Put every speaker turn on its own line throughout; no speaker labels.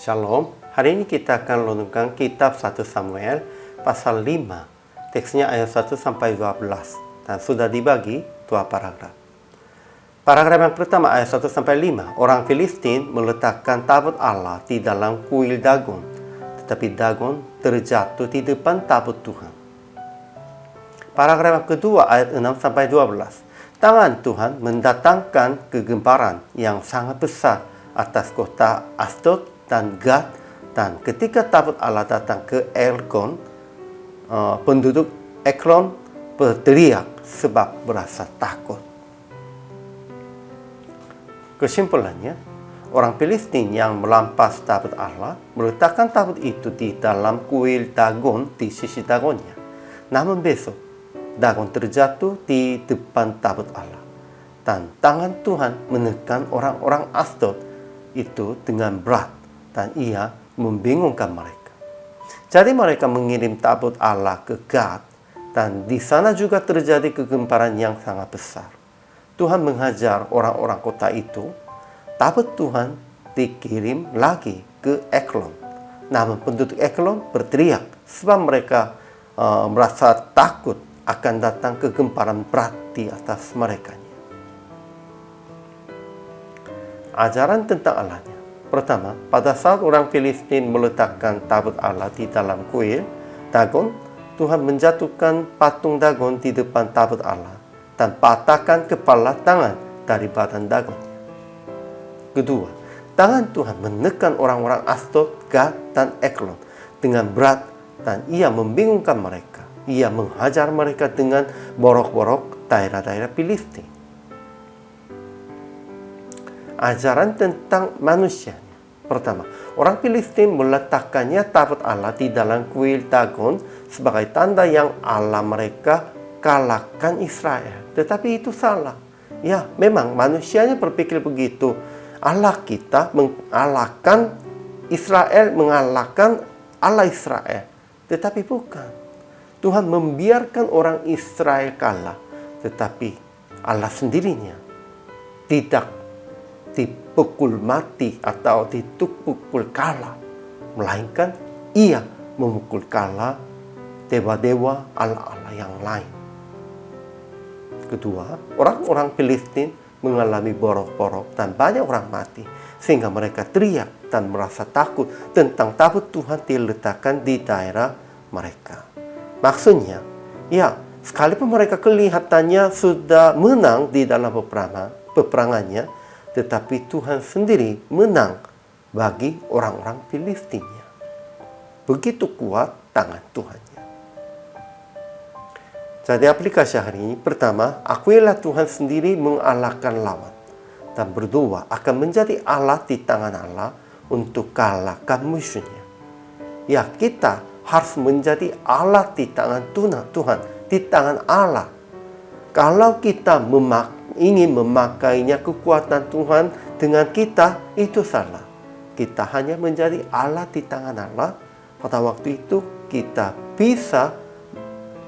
Shalom, hari ini kita akan renungkan kitab 1 Samuel pasal 5, teksnya ayat 1 sampai 12, dan sudah dibagi dua paragraf. Paragraf yang pertama ayat 1 sampai 5, orang Filistin meletakkan tabut Allah di dalam kuil Dagon, tetapi Dagon terjatuh di depan tabut Tuhan. Paragraf yang kedua ayat 6 sampai 12, tangan Tuhan mendatangkan kegemparan yang sangat besar atas kota Asdod dan Gad, dan ketika tabut Allah datang ke Ekron, penduduk Ekron berteriak sebab merasa takut. Kesimpulannya, orang Filistin yang merampas tabut Allah meletakkan tabut itu di dalam kuil Dagon di sisi Dagonnya. Namun besok, Dagon terjatuh di depan tabut Allah, dan tangan Tuhan menekan orang-orang Asdod itu dengan berat, dan ia membingungkan mereka. Jadi mereka mengirim tabut Allah ke Gad, dan di sana juga terjadi kegemparan yang sangat besar. Tuhan menghajar orang-orang kota itu. Tabut Tuhan dikirim lagi ke Ekron. Namun penduduk Ekron berteriak sebab mereka merasa takut akan datang kegemparan berat di atas mereka. Ajaran tentang Allahnya. Pertama, pada saat orang Filistin meletakkan tabut Allah di dalam kuil Dagon, Tuhan menjatuhkan patung Dagon di depan tabut Allah dan patahkan kepala tangan dari badan Dagon. Kedua, tangan Tuhan menekan orang-orang Asdod, Gad, dan Ekron dengan berat, dan ia membingungkan mereka. Ia menghajar mereka dengan borok-borok daerah-daerah Filistin. Ajaran tentang manusia. Pertama, orang Filistin meletakkannya tabut Allah di dalam kuil Dagon sebagai tanda yang Allah mereka kalahkan Israel. Tetapi itu salah. Ya, memang manusianya berpikir begitu. Allah kita mengalahkan Israel, mengalahkan Allah Israel. Tetapi bukan. Tuhan membiarkan orang Israel kalah. Tetapi Allah sendirinya tidak dipukul mati atau dipukul kalah, melainkan ia memukul kalah dewa-dewa Allah-Allah yang lain. Kedua, orang-orang Filistin mengalami borok-borok dan banyak orang mati, sehingga mereka teriak dan merasa takut tentang tabut Tuhan diletakkan di daerah mereka. Maksudnya, ya, sekalipun mereka kelihatannya sudah menang di dalam peperangannya, tetapi Tuhan sendiri menang bagi orang-orang Filistinnya. Begitu kuat tangan Tuhannya. Jadi aplikasi hari ini, pertama, akuilah Tuhan sendiri mengalahkan lawan, dan berdoa akan menjadi Allah di tangan Allah untuk kalahkan musuhnya. Ya, kita harus menjadi Allah di tangan Tuhan, di tangan Allah. Kalau kita ingin memakainya kekuatan Tuhan dengan kita, itu salah. Kita hanya menjadi Allah di tangan Allah. Pada waktu itu kita bisa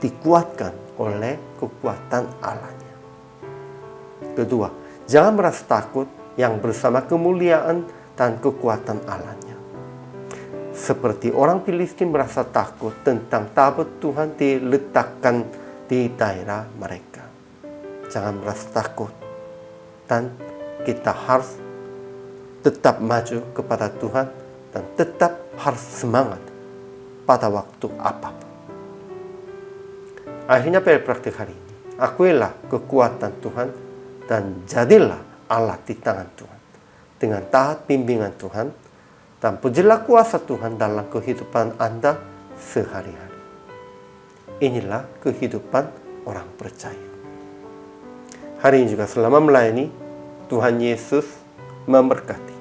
dikuatkan oleh kekuatan Allahnya. Kedua, jangan merasa takut yang bersama kemuliaan dan kekuatan Allahnya. Seperti orang Filistin merasa takut tentang tabut Tuhan diletakkan di daerah mereka. Jangan merasa takut, dan kita harus tetap maju kepada Tuhan dan tetap harus semangat pada waktu apapun. Akhirnya pada praktik hari ini, akuilah kekuatan Tuhan dan jadilah Allah di tangan Tuhan dengan taat bimbingan Tuhan, dan pujilah kuasa Tuhan dalam kehidupan Anda sehari-hari. Inilah kehidupan orang percaya. Hari ini juga selama melayani, Tuhan Yesus memberkati.